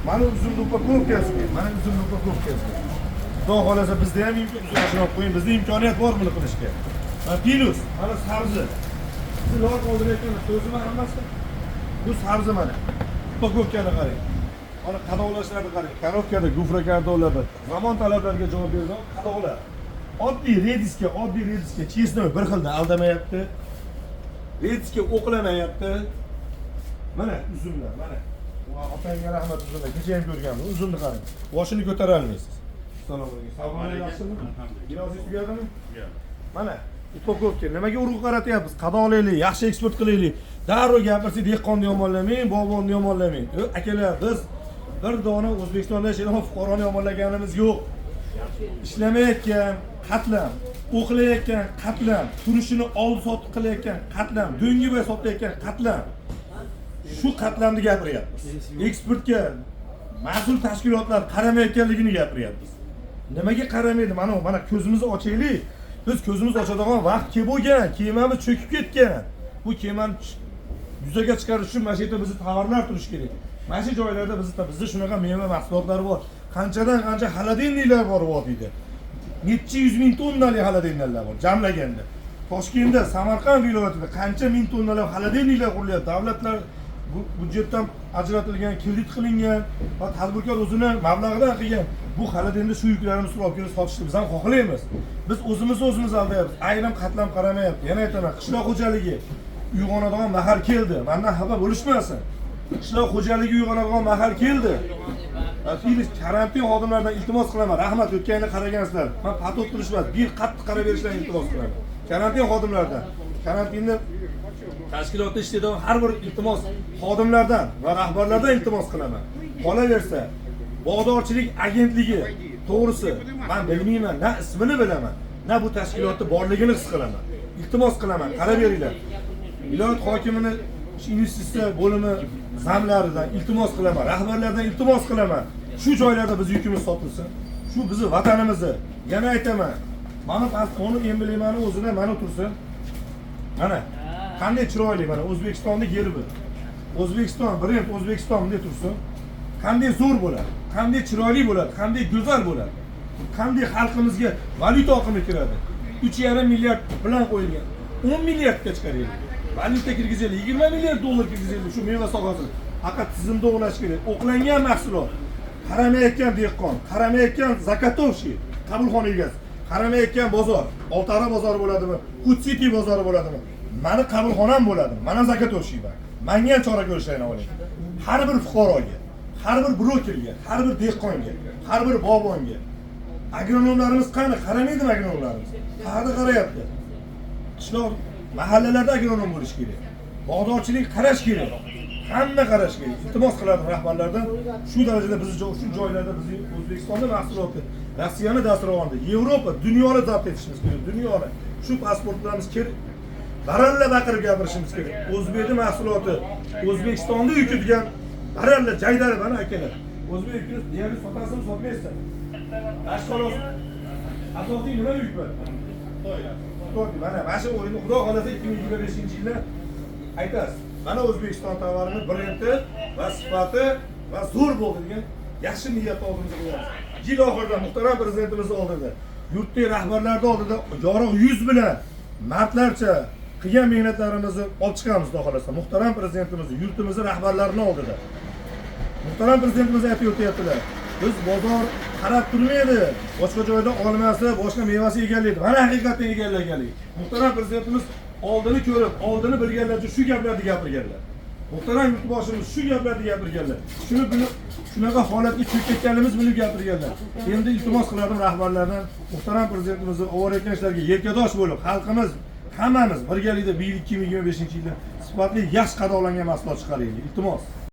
Mana uzun upakovkasi, mana uzun upakovkasi. Xudo xolasa bizda ham imkoniyat qo'ying, bizda imkoniyat bor buni qilishga. Mana plus, mana sabzi. Siz lol qoldirayotgan so'zimi hammasi? Bu sabzi mana. Upakovkani qarang. Mana qadoqlashlarni qarang. Korovkada, gufra kartonlarda zamon talablariga javob bergan qadoqlar. Oddiy rediska chesnoy bir xilda aldamayapti. Rediska o'qlamayapti. Mana uzumlar, mana. Otangga rahmat uzumlar. Kecha ham ko'rganman. Uzumni qarang. Boshini ko'tara olmaysiz. Assalomu alaykum. Sog'lig'ingiz yaxshimi? Gilosingiz tugadimi? Mana upakovka nimaga urg'u qaratyapmiz? Qadoqlaylik, yaxshi eksport qilaylik. Darrov gapirsak, dehqonni yomonlamang, bog'bonni yomonlamang. Akalar, biz bir dona O'zbekistonda yashagan fuqaroni yomonlaganimiz yo'q. Ishlamayotgan qatlam, o'qilayotgan qatlam, turishini oldi sotib qilayotgan qatlam, do'ngiboy sotayotgan qatlam. Shu qatlamni gapiryapmiz. Eksportga mas'ul tashkilotlar qaramayotganligini gapiryapmiz. Nimaga qaramaydi? Mana ko'zimizni ochaylik. Biz ko'zimizni ochadigan vaqt kelib bo'lgan, kemamiz cho'kib ketgan. Bu kemani yuzaga chiqarish uchun mana shu yerda bizning tovarlar turishi kerak. Mana shu joylarda bizda shunaqa meva mahsulotlari bor. Qanchadan qancha xolodilniklar bor vodiyda. Necha yuz ming tonnalik xolodilniklar bor jamlaganda. Toshkentda, Samarqand viloyatida qancha ming tonnalab xolodilniklar qurilyapti. Davlatlar budjetdan ajratilgan, kredit qilingan va tadbirkor o'zini mablag'idan qilgan bu xolodilnikni shu yuklarimiz olib kelib sotishni biz ham xohlaymiz. Biz o'zimiz aldayapmiz. Ayrim qatlam qaramayapti. Yana aytaman, qishloq xo'jaligi uyg'onadigan mahal keldi. Mendan xafa bo'lishmasin. Qishloq xo'jaligi uyg'onadigan mahal keldi. Filiz karantin xodimlaridan iltimos qilaman. Rahmat, o'tganini qaragansizlar. Men patot qilishmas, bir qattiq qarab berishlarini iltimos qilaman. Karantin xodimlaridan, karantinda tashkilotda ishlaydigan har bir iltimos xodimlardan va rahbarlardan iltimos qilaman. Qolaversa, bog'dorchilik agentligi to'g'risi men bilmayman, na ismini bilaman, na bu tashkilotning borligini his qilaman. Iltimos qilaman, qarab beringlar. Viloyat hokimini investitsiya bo'limi zamlaridan iltimos qilaman, rahbarlardan iltimos qilaman. Shu joylarda biz yukimiz sotilsin. Shu bizning vatanimizni. Yana aytaman. Mana pasportni emblemani o'zida mana tursin. Mana qanday chiroyli, mana O'zbekistonning gerbi. O'zbekiston, brend O'zbekiston bunday tursin. Qanday zo'r bo'ladi, qanday chiroyli bo'ladi, qanday go'zal bo'ladi. Qanday xalqimizga valyuta oqimi kiradi. 3,5 milliard bilan qo'yilgan. 10 milliardga chiqaraylik. Valyuta kirgizaylik, 20 milliard dollar kirgizaylik shu meva sohasini. Faqat tizimda o'g'lash kerak. O'qlangan mahsulot, qaramayotgan dehqon, qaramayotgan zakatovshi, qabulxona egasi, qaramayotgan bozor, Oltiariq bozori bo'ladimi, Hud City bozori bo'ladimi? Meni qabulxonam bo'ladimi? Mana zakatovshi bor. Menga chora ko'rishlayni oling. Har bir fuqaroga, har bir brokerga, har bir dehqonga, har bir bog'bonga. Agronomlarimiz qani? Qaramaydi agronomlarimiz. Qayerda qarayapti? Qishloq mahallalarda agronom bo'lish kerak. Bog'dorchilik qarash kerak. Hamma qarash kerak. Iltimos qiladim rahbarlardan shu darajada biz shu joylarda biz O'zbekistonda mahsulotni, Rossiyani dasturxonda, Yevropa, dunyoni zabt etishimiz kerak. Dunyoni shu pasportlarimiz kerak. Baralla baqirib gapirishimiz kerak. O'zbekning mahsuloti, O'zbekistonda yukilgan baralla jaydari bana akalar. O'zbekning deyarli sotasini sotmaysiz. Ashxolos asosiy nima yuk bor? Mana shu o'yinni Xudo xolasa 2025-yilda aytasiz. Mana O'zbekiston tovarini brendi va sifati va zo'r bo'ldi degan yaxshi niyat oldimizga qo'yamiz. Yil oxirida muhtaram prezidentimiz oldida, yurtdagi rahbarlar oldida yorug' yuz bilan martlarcha qilgan mehnatlarimizni olib chiqamiz Xudo xolasa. Muhtaram prezidentimiz, yurtimizni rahbarlarini oldida. Muhtaram prezidentimiz aytib o'tyaptilar. Biz bozor qarab turmaydi. Boshqa joyda olmasa, boshqa mevasi egallaydi. Mana haqiqatdan egallaganlik. Muhtaram prezidentimiz oldini ko'rib, oldini bilganlar uchun shu gaplarni gapirganlar. Muhtaram yurtboshimiz shu gaplarni gapirganlar. Shuni bilib, shunaqa holatga tushib ketganimiz bilib gapirganlar. Endi iltimos qiladim rahbarlardan, muhtaram prezidentimizni ovoragan ishlarga yelkadosh bo'lib, xalqimiz hammamiz birgalikda 2025-yilda sifatli yaxshi qadoqlangan mahsulot chiqaraylik. Iltimos.